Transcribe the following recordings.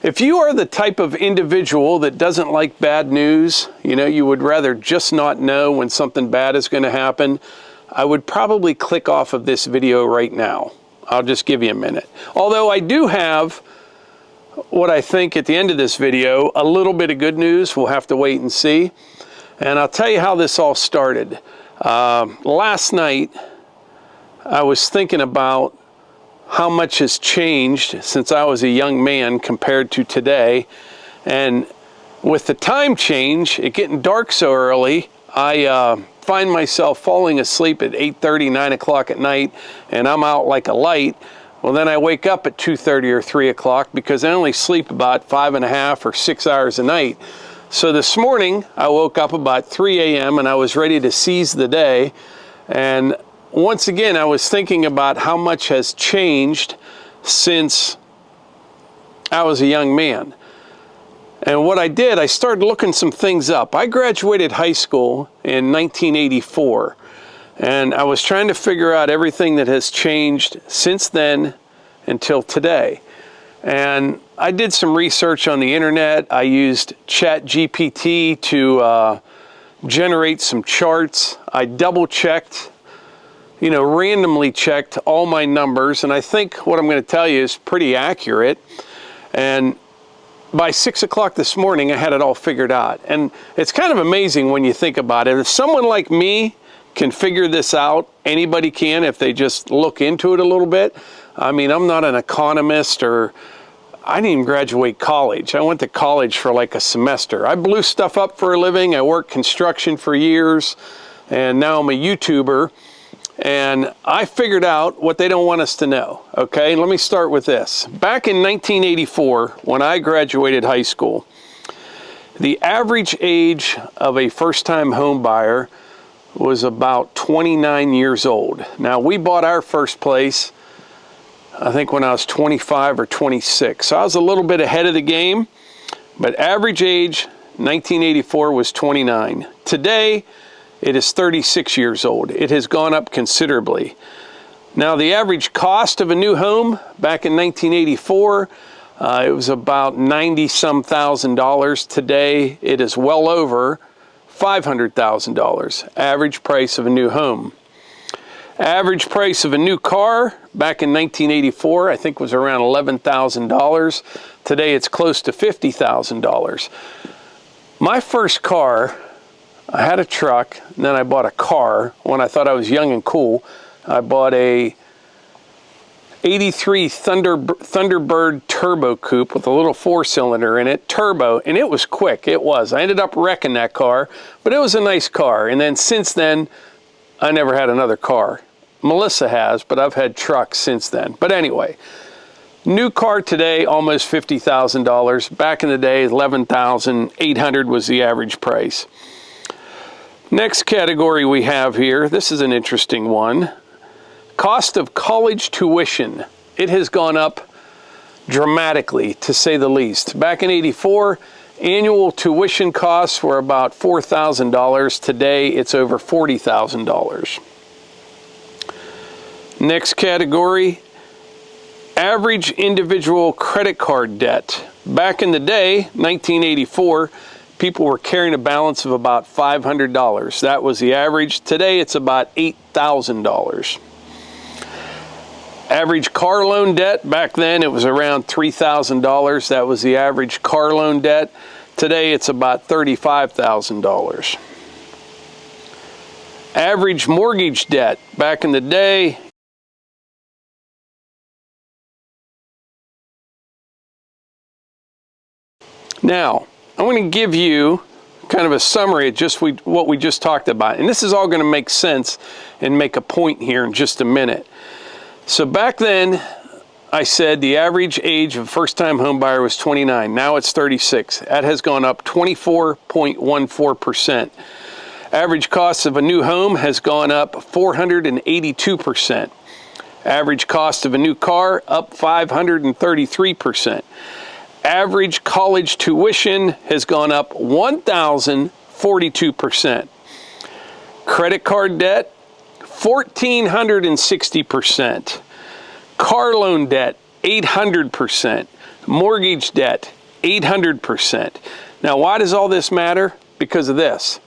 If you are the type of individual that doesn't like bad news, you would rather just not know when something bad is going to happen, I would probably click off of this video right now. I'll just give you a minute. Although I do have what I think at the end of this video, a little bit of good news. We'll have to wait and see. And I'll tell you how this all started. Last night, I was thinking about how much has changed since I was a young man compared to today. And with the time change, it getting dark so early, I find myself falling asleep at 8:30, 9 o'clock at night, and I'm out like a light. Well, then I wake up at 2:30 or 3 o'clock because I only sleep about 5.5 or 6 hours a night. So this morning, I woke up about 3 a.m. and I was ready to seize the day. And once again, I was thinking about how much has changed since I was a young man. And what I did, I started looking some things up. I graduated high school in 1984, and I was trying to figure out everything that has changed since then until today. And I did some research on the internet. I used ChatGPT to generate some charts. I double-checked, randomly checked all my numbers, and I think what I'm going to tell you is pretty accurate. And by 6 o'clock this morning, I had it all figured out. And it's kind of amazing when you think about it. If someone like me can figure this out, anybody can if they just look into it a little bit. I mean, I'm not an economist, or I didn't even graduate college. I went to college for like a semester. I blew stuff up for a living. I worked construction for years, and now I'm a YouTuber. And I figured out what they don't want us to know, okay? Let me start with this. Back in 1984, when I graduated high school, the average age of a first-time home buyer was about 29 years old. Now, we bought our first place, I think, when I was 25 or 26. So I was a little bit ahead of the game, but average age, 1984, was 29. Today, it is 36 years old. It has gone up considerably. Now, the average cost of a new home back in 1984, it was about $90-some thousand. Today, it is well over $500,000, average price of a new home. Average price of a new car back in 1984, I think, was around $11,000. Today, it's close to $50,000. My first car, I had a truck, and then I bought a car when I thought I was young and cool. I bought a 83 Thunderbird Turbo Coupe with a little 4-cylinder in it, turbo, and it was quick. It was. I ended up wrecking that car, but it was a nice car. And then since then, I never had another car. Melissa has, but I've had trucks since then. But anyway, new car today, almost $50,000. Back in the day, $11,800 was the average price. Next category we have here, this is an interesting one. Cost of college tuition. It has gone up dramatically, to say the least. Back in '84, annual tuition costs were about $4,000. Today, it's over $40,000. Next category, average individual credit card debt. Back in the day, 1984, people were carrying a balance of about $500. That was the average. Today, it's about $8,000. Average car loan debt, back then it was around $3,000. That was the average car loan debt. Today, it's about $35,000. Average mortgage debt, back in the day, now, I'm going to give you kind of a summary of just what we just talked about. And this is all going to make sense and make a point here in just a minute. So back then, I said the average age of a first-time home buyer was 29. Now it's 36. That has gone up 24.14%. Average cost of a new home has gone up 482%. Average cost of a new car up 533%. Average college tuition has gone up 1,042%. Credit card debt, 1,460%. Car loan debt, 800%. Mortgage debt, 800%. Now, why does all this matter? Because of this.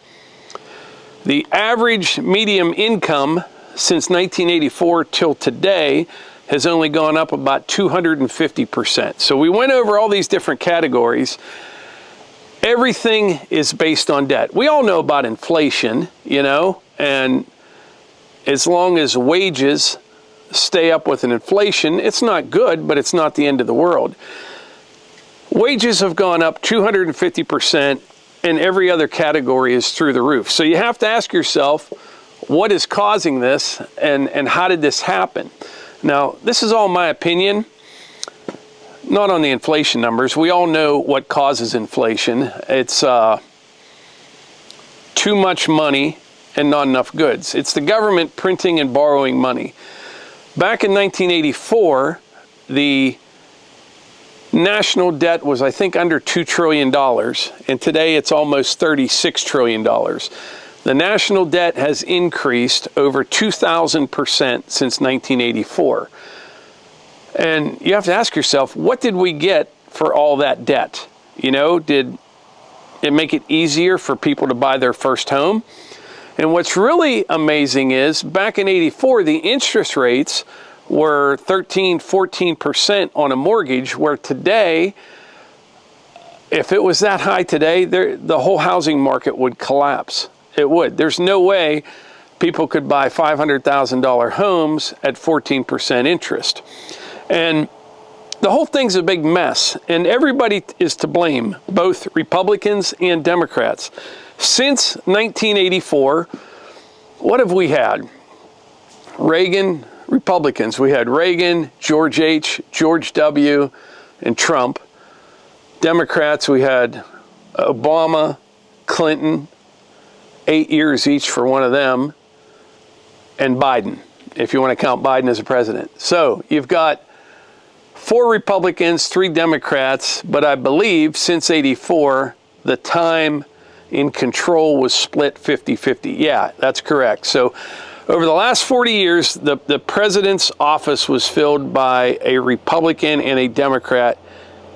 The average median income since 1984 till today has only gone up about 250%. So we went over all these different categories. Everything is based on debt. We all know about inflation, you know, and as long as wages stay up with an inflation, it's not good, but it's not the end of the world. Wages have gone up 250%, and every other category is through the roof. So you have to ask yourself, what is causing this, and how did this happen? Now, this is all my opinion, not on the inflation numbers. We all know what causes inflation. It's too much money and not enough goods. It's the government printing and borrowing money. Back in 1984, the national debt was, I think, under $2 trillion, and today it's almost $36 trillion. The national debt has increased over 2,000% since 1984. And you have to ask yourself, what did we get for all that debt? You know, did it make it easier for people to buy their first home? And what's really amazing is, back in 84, the interest rates were 13, 14% on a mortgage, where today, if it was that high today, the whole housing market would collapse. It would. There's no way people could buy $500,000 homes at 14% interest. And the whole thing's a big mess, and everybody is to blame, both Republicans and Democrats. Since 1984, what have we had? Reagan, Republicans. We had Reagan, George H., George W., and Trump. Democrats, we had Obama, Clinton, 8 years each for one of them, and Biden, if you want to count Biden as a president. So you've got 4 Republicans, 3 Democrats, but I believe since 84, the time in control was split 50-50. Yeah, that's correct. So over the last 40 years, the president's office was filled by a Republican and a Democrat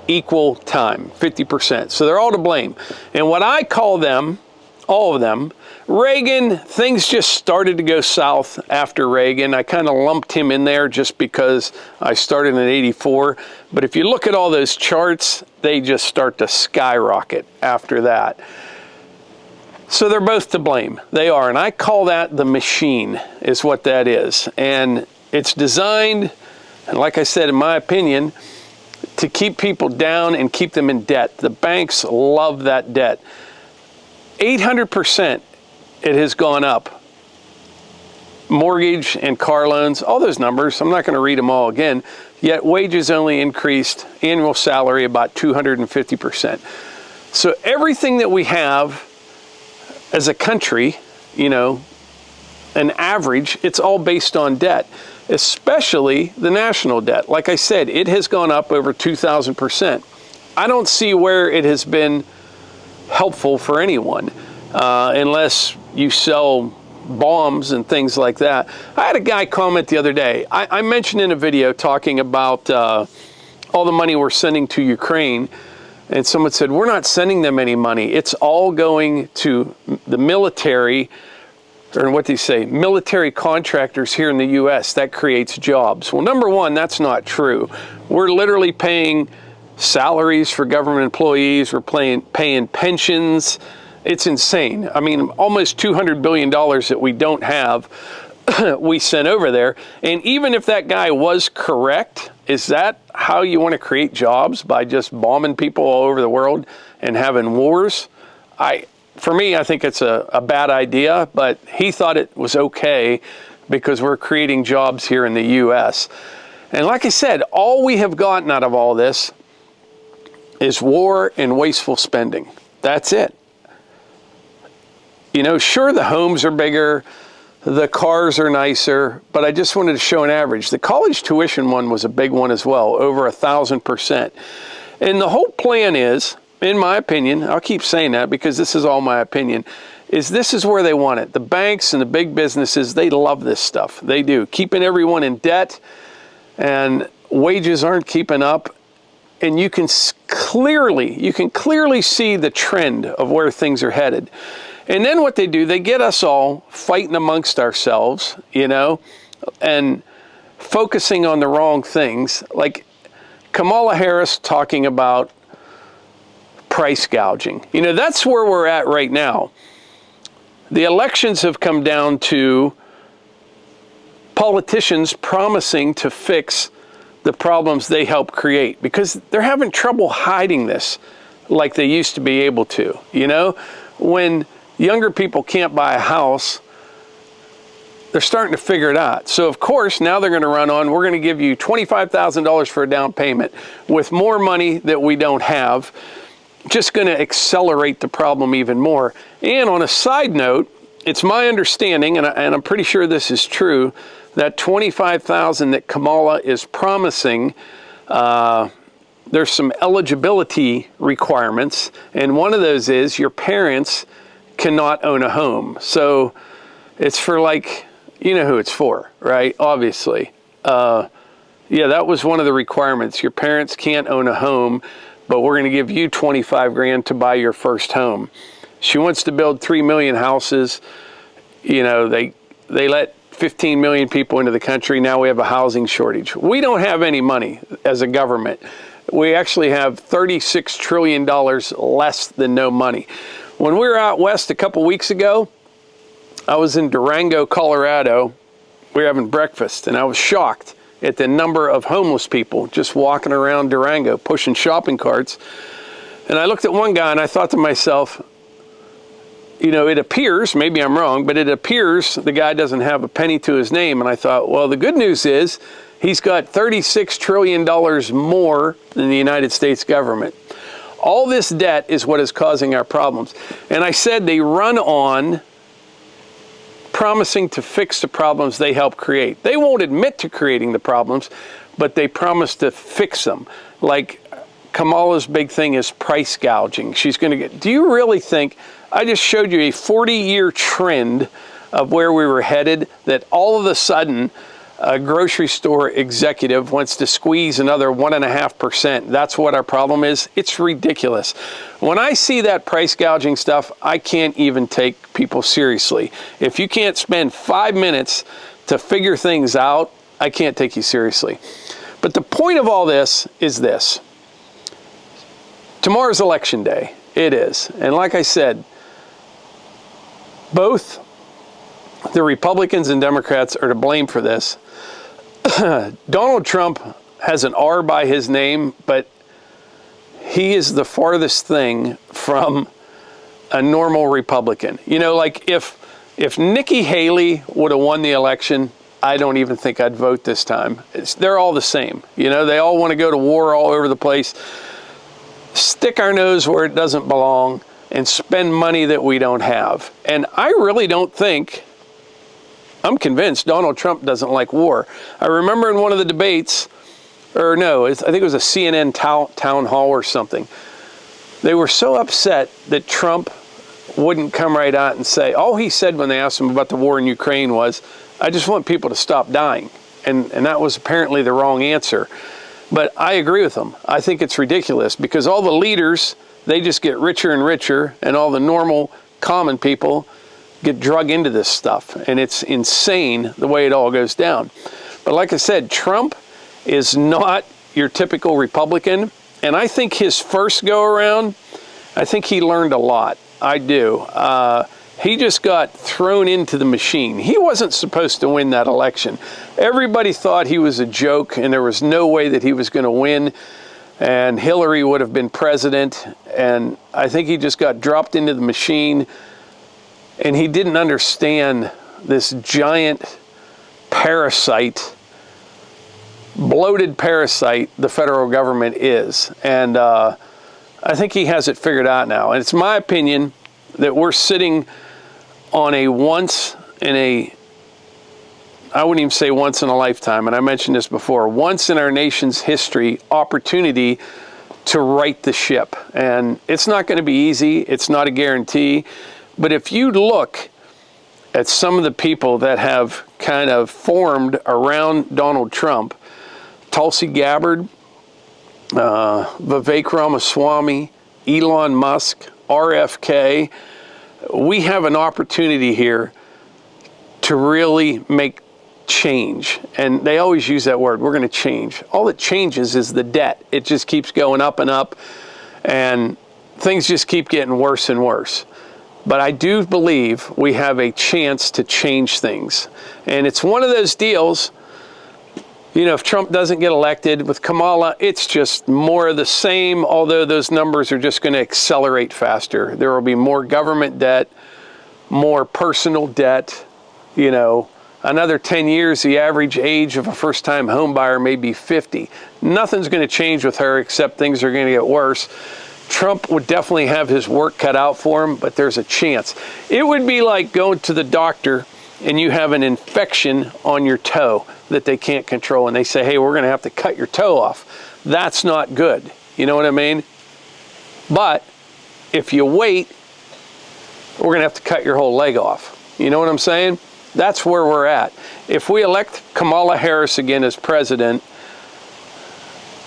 equal time, 50%. So they're all to blame. And what I call them, all of them, Reagan, things just started to go south after Reagan. I kind of lumped him in there just because I started in 84. But if you look at all those charts, they just start to skyrocket after that. So they're both to blame. They are. And I call that the machine, is what that is. And it's designed, and like I said, in my opinion, to keep people down and keep them in debt. The banks love that debt. 800% it has gone up. Mortgage and car loans, all those numbers, I'm not going to read them all again, yet wages only increased, annual salary about 250%. So everything that we have as a country, you know, an average, it's all based on debt, especially the national debt. Like I said, it has gone up over 2,000%. I don't see where it has been helpful for anyone, unless you sell bombs and things like that. I had a guy comment the other day. I mentioned in a video talking about all the money we're sending to Ukraine, and someone said, we're not sending them any money. It's all going to the military, or what do you say, military contractors here in the U.S. That creates jobs. Well, number one, that's not true. We're literally paying salaries for government employees. We're paying pensions. It's insane. I mean, almost $200 billion that we don't have, we sent over there. And even if that guy was correct, is that how you want to create jobs, by just bombing people all over the world and having wars? For me, I think it's a bad idea, but he thought it was okay because we're creating jobs here in the U.S. And like I said, all we have gotten out of all this is war and wasteful spending. That's it. You know, sure, the homes are bigger, the cars are nicer, but I just wanted to show an average. The college tuition one was a big one as well, over 1,000%. And the whole plan is, in my opinion, I'll keep saying that because this is all my opinion, is this is where they want it. The banks and the big businesses, they love this stuff. They do. Keeping everyone in debt, and wages aren't keeping up. and you can clearly see the trend of where things are headed. And then what they do, they get us all fighting amongst ourselves, you know, and focusing on the wrong things. Like Kamala Harris talking about price gouging. You know, that's where we're at right now. The elections have come down to politicians promising to fix the problems they help create, because they're having trouble hiding this like they used to be able to. You know, when younger people can't buy a house, they're starting to figure it out. So of course, now they're going to run on, we're going to give you $25,000 for a down payment with more money that we don't have. Just going to accelerate the problem even more. And on a side note, it's my understanding, and I'm pretty sure this is true, that $25,000 that Kamala is promising, there's some eligibility requirements, and one of those is your parents cannot own a home. So it's for, like, you know who it's for, right? Obviously. Yeah, that was one of the requirements. Your parents can't own a home, but we're going to give you 25 grand to buy your first home. She wants to build 3 million houses. You know, they let 15 million people into the country. Now we have a housing shortage. We don't have any money as a government. We actually have $36 trillion less than no money. When we were out west a couple weeks ago, I was in Durango, Colorado. We were having breakfast, and I was shocked at the number of homeless people just walking around Durango, pushing shopping carts. And I looked at one guy and I thought to myself, you know, it appears, maybe I'm wrong, but it appears the guy doesn't have a penny to his name. And I thought, well, the good news is he's got $36 trillion more than the United States government. All this debt is what is causing our problems. And I said they run on promising to fix the problems they help create. They won't admit to creating the problems, but they promise to fix them. Like Kamala's big thing is price gouging. She's going to get, do you really think, I just showed you a 40-year trend of where we were headed, that all of a sudden a grocery store executive wants to squeeze another 1.5%. That's what our problem is. It's ridiculous. When I see that price gouging stuff, I can't even take people seriously. If you can't spend 5 minutes to figure things out, I can't take you seriously. But the point of all this is this. Tomorrow's election day. It is. And like I said, both the Republicans and Democrats are to blame for this. Donald Trump has an R by his name, but he is the farthest thing from a normal Republican. You know, like if Nikki Haley would have won the election, I don't even think I'd vote this time. They're all the same. You know, they all want to go to war all over the place, stick our nose where it doesn't belong, and spend money that we don't have. And I really don't think, I'm convinced Donald Trump doesn't like war. I remember in one of the debates, or no, I think it was a CNN town hall or something, they were so upset that Trump wouldn't come right out and say, all he said when they asked him about the war in Ukraine was, I just want people to stop dying. And that was apparently the wrong answer. But I agree with him. I think it's ridiculous because all the leaders, they just get richer and richer, and all the normal, common people get drug into this stuff. And it's insane the way it all goes down. But like I said, Trump is not your typical Republican. And I think his first go around, I think he learned a lot. I do. He just got thrown into the machine. He wasn't supposed to win that election. Everybody thought he was a joke and there was no way that he was going to win and Hillary would have been president. And I think he just got dropped into the machine and he didn't understand this giant parasite, bloated parasite the federal government is. And I think he has it figured out now. And it's my opinion that we're sitting on a I wouldn't even say once in a lifetime, and I mentioned this before, once in our nation's history opportunity to right the ship. And it's not going to be easy. It's not a guarantee. But if you look at some of the people that have kind of formed around Donald Trump, Tulsi Gabbard, Vivek Ramaswamy, Elon Musk, RFK. We have an opportunity here to really make change. And they always use that word, we're going to change. All that changes is the debt. It just keeps going up and up, and things just keep getting worse and worse. But I do believe we have a chance to change things. And it's one of those deals, you know, if Trump doesn't get elected, with Kamala, it's just more of the same, although those numbers are just going to accelerate faster. There will be more government debt, more personal debt. You know, another 10 years, the average age of a first-time home buyer may be 50. Nothing's going to change with her except things are going to get worse. Trump would definitely have his work cut out for him, but there's a chance. It would be like going to the doctor and you have an infection on your toe that they can't control, and they say, hey, we're going to have to cut your toe off. That's not good. You know what I mean? But if you wait, we're going to have to cut your whole leg off. You know what I'm saying? That's where we're at. If we elect Kamala Harris again as president,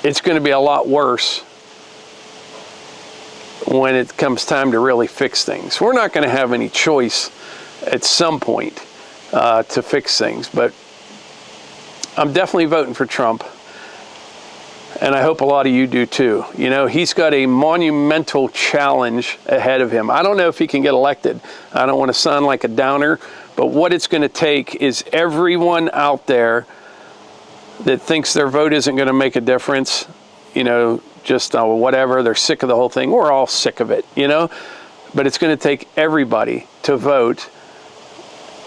it's going to be a lot worse when it comes time to really fix things. We're not going to have any choice at some point to fix things, but I'm definitely voting for Trump, and I hope a lot of you do too. You know, he's got a monumental challenge ahead of him. I don't know if he can get elected. I don't want to sound like a downer, but what it's going to take is everyone out there that thinks their vote isn't going to make a difference, you know, just whatever, they're sick of the whole thing. We're all sick of it, you know, but it's going to take everybody to vote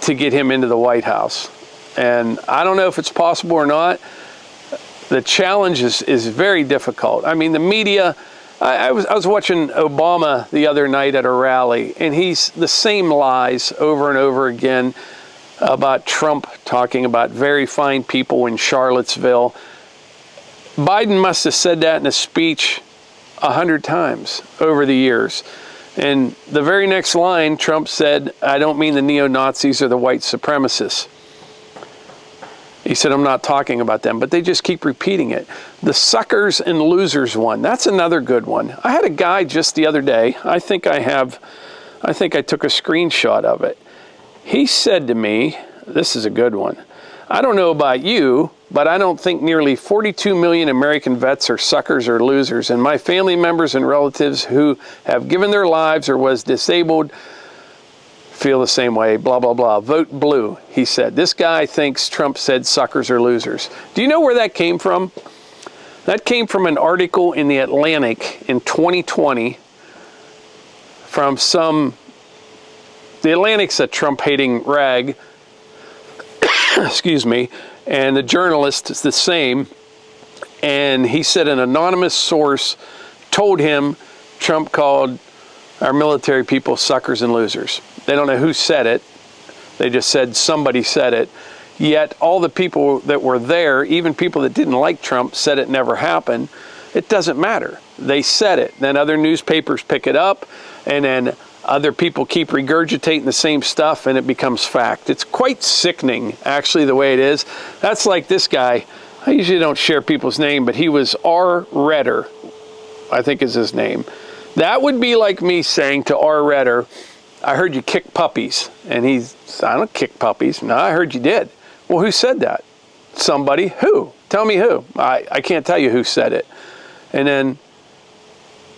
to get him into the White House. And I don't know if it's possible or not. The challenge is very difficult. I mean, the media, I was watching Obama the other night at a rally, and he's the same lies over and over again about Trump talking about very fine people in Charlottesville. Biden must have said that in a speech 100 times over the years. And the very next line, Trump said, I don't mean the neo-Nazis or the white supremacists. He said, I'm not talking about them, but they just keep repeating it. The suckers and losers one, that's another good one. I had a guy just the other day, I think I took a screenshot of it. He said to me, this is a good one, I don't know about you, but I don't think nearly 42 million American vets are suckers or losers, and my family members and relatives who have given their lives or was disabled feel the same way, blah, blah, blah. Vote blue, he said. This guy thinks Trump said suckers or losers. Do you know where that came from? That came from an article in the Atlantic in 2020 from the Atlantic's a Trump-hating rag, excuse me, and the journalist is the same, and he said an anonymous source told him Trump called our military people suckers and losers. They don't know who said it. They just said somebody said it. Yet all the people that were there, even people that didn't like Trump, said it never happened. It doesn't matter. They said it. Then other newspapers pick it up, and then other people keep regurgitating the same stuff, and it becomes fact. It's quite sickening, actually, the way it is. That's like this guy. I usually don't share people's name, but he was R. Redder, I think is his name. That would be like me saying to R. Redder, I heard you kick puppies. And I don't kick puppies. No, I heard you did. Well, who said that? Somebody. Who? Tell me who. I can't tell you who said it. And then,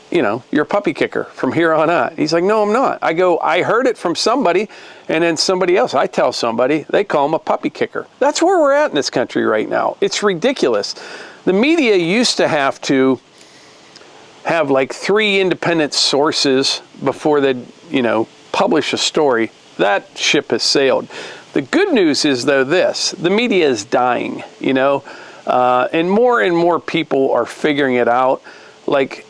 you know, you're a puppy kicker from here on out. He's like, no, I'm not. I go, I heard it from somebody, and then somebody else, I tell somebody, they call him a puppy kicker. That's where we're at in this country right now. It's ridiculous. The media used to have to have like 3 independent sources before they'd, you know, publish a story. That ship has sailed. The good news is, though, the media is dying, you know, and more people are figuring it out. Like,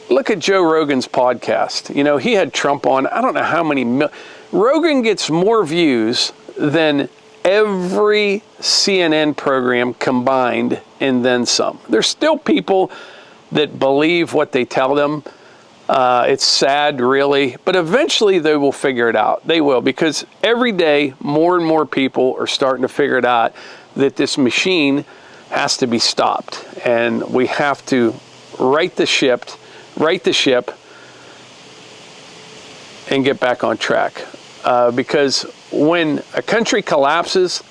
look at Joe Rogan's podcast. You know, he had Trump on. I don't know how many. Rogan gets more views than every CNN program combined and then some. There's still people that believe what they tell them. It's sad, really, but eventually they will figure it out. They will, because every day more and more people are starting to figure it out that this machine has to be stopped, and we have to right the ship, and get back on track. Because when a country collapses,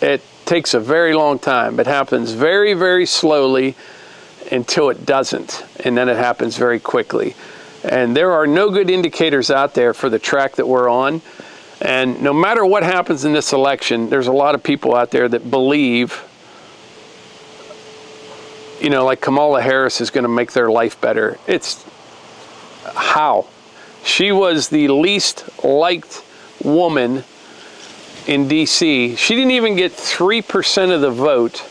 it takes a very long time. It happens very, very slowly until it doesn't, and then it happens very quickly. And there are no good indicators out there for the track that we're on. And no matter what happens in this election, there's a lot of people out there that believe, you know, like Kamala Harris is going to make their life better. It's how? She was the least liked woman in DC. She didn't even get 3% of the vote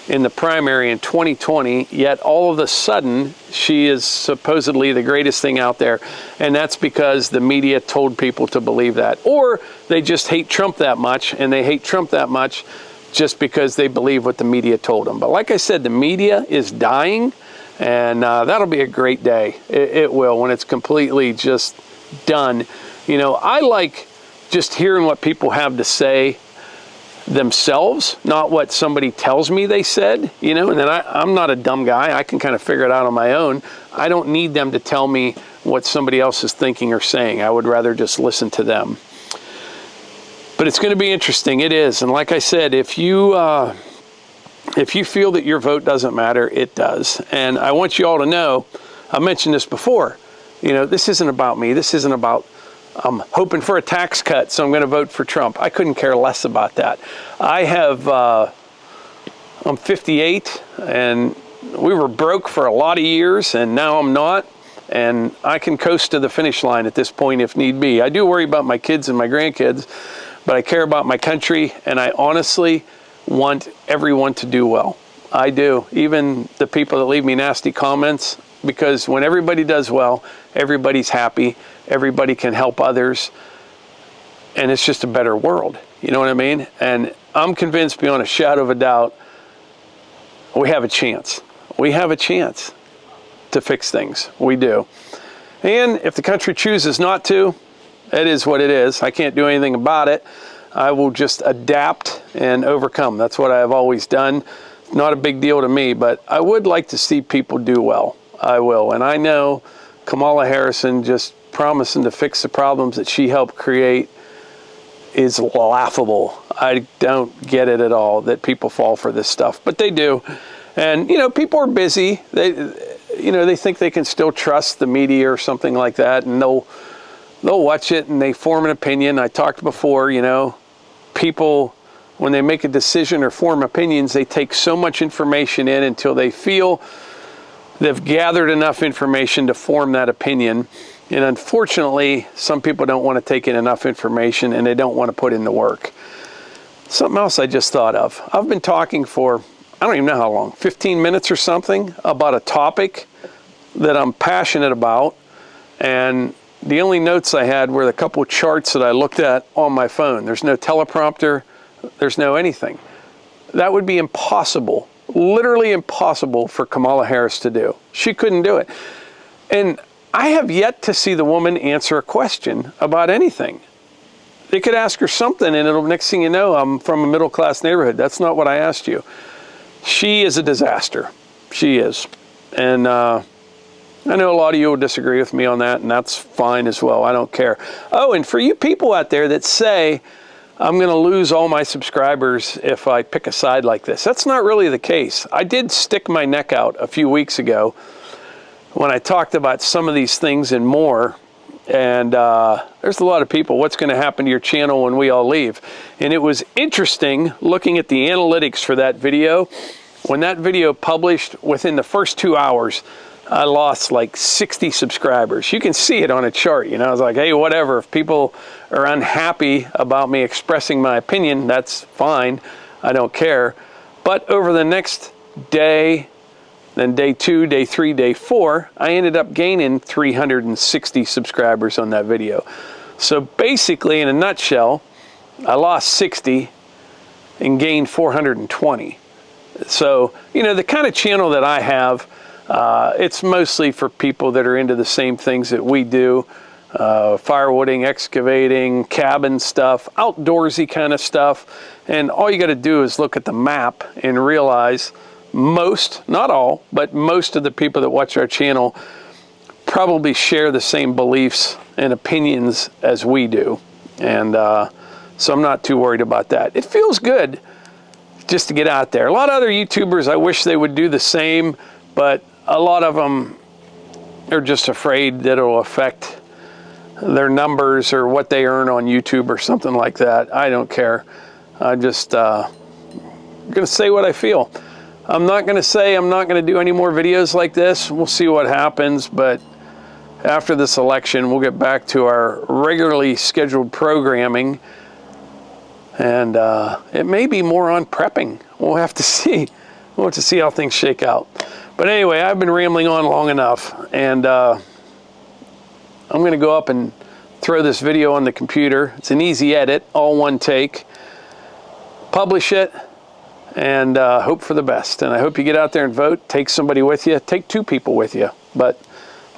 in the primary in 2020, yet all of a sudden she is supposedly the greatest thing out there. And that's because the media told people to believe that. Or they just hate Trump that much, and they hate Trump that much just because they believe what the media told them. But like I said, the media is dying, and that'll be a great day. It will, when it's completely just done. You know, I like just hearing what people have to say themselves, not what somebody tells me they said, you know. And then I'm not a dumb guy. I can kind of figure it out on my own. I don't need them to tell me what somebody else is thinking or saying. I would rather just listen to them. But it's going to be interesting. It is. And like I said, if you feel that your vote doesn't matter, it does. And I want you all to know, I mentioned this before, you know, this isn't about me. This isn't about, I'm hoping for a tax cut, so I'm going to vote for Trump. I couldn't care less about that. I'm 58, and we were broke for a lot of years, and now I'm not. And I can coast to the finish line at this point if need be. I do worry about my kids and my grandkids, but I care about my country, and I honestly want everyone to do well. I do. Even the people that leave me nasty comments, because when everybody does well, everybody's happy, everybody can help others, and it's just a better world. You know what I mean? And I'm convinced beyond a shadow of a doubt, we have a chance. We have a chance to fix things. We do. And if the country chooses not to, it is what it is. I can't do anything about it. I will just adapt and overcome. That's what I have always done. Not a big deal to me, but I would like to see people do well. I will. And I know Kamala Harris just promising to fix the problems that she helped create is laughable. I don't get it at all that people fall for this stuff, but they do. And, you know, people are busy. They think they can still trust the media or something like that, and they'll watch it and they form an opinion. I talked before, you know, people, when they make a decision or form opinions, they take so much information in until they feel they've gathered enough information to form that opinion. And unfortunately, some people don't want to take in enough information, and they don't want to put in the work. Something else I just thought of. I've been talking for, I don't even know how long, 15 minutes or something, about a topic that I'm passionate about. And the only notes I had were the couple of charts that I looked at on my phone. There's no teleprompter. There's no anything. That would be impossible, literally impossible for Kamala Harris to do. She couldn't do it. And I have yet to see the woman answer a question about anything. They could ask her something, and it'll, next thing you know, I'm from a middle-class neighborhood. That's not what I asked you. She is a disaster. She is. And I know a lot of you will disagree with me on that, and that's fine as well. I don't care. Oh, and for you people out there that say, I'm going to lose all my subscribers if I pick a side like this, that's not really the case. I did stick my neck out a few weeks ago when I talked about some of these things and more. And there's a lot of people, what's going to happen to your channel when we all leave? And it was interesting looking at the analytics for that video. When that video published, within the first 2 hours, I lost like 60 subscribers. You can see it on a chart, you know. I was like, hey, whatever. If people are unhappy about me expressing my opinion, that's fine. I don't care. But over the next day, then day 2, day 3, day 4, I ended up gaining 360 subscribers on that video. So basically, in a nutshell, I lost 60 and gained 420. So, you know, the kind of channel that I have, it's mostly for people that are into the same things that we do. Firewooding, excavating, cabin stuff, outdoorsy kind of stuff. And all you got to do is look at the map and realize most, not all, but most of the people that watch our channel probably share the same beliefs and opinions as we do. And so I'm not too worried about that. It feels good just to get out there. A lot of other YouTubers, I wish they would do the same, but a lot of them are just afraid that it'll affect their numbers or what they earn on YouTube or something like that. I don't care. I'm just going to say what I feel. I'm not going to say I'm not going to do any more videos like this. We'll see what happens, but after this election, we'll get back to our regularly scheduled programming, and it may be more on prepping. We'll have to see. We'll have to see how things shake out. But anyway, I've been rambling on long enough, and I'm going to go up and throw this video on the computer. It's an easy edit, all one take. Publish it, and hope for the best. And I hope you get out there and vote. Take somebody with you. Take 2 people with you. But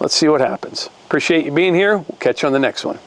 let's see what happens. Appreciate you being here. We'll catch you on the next one.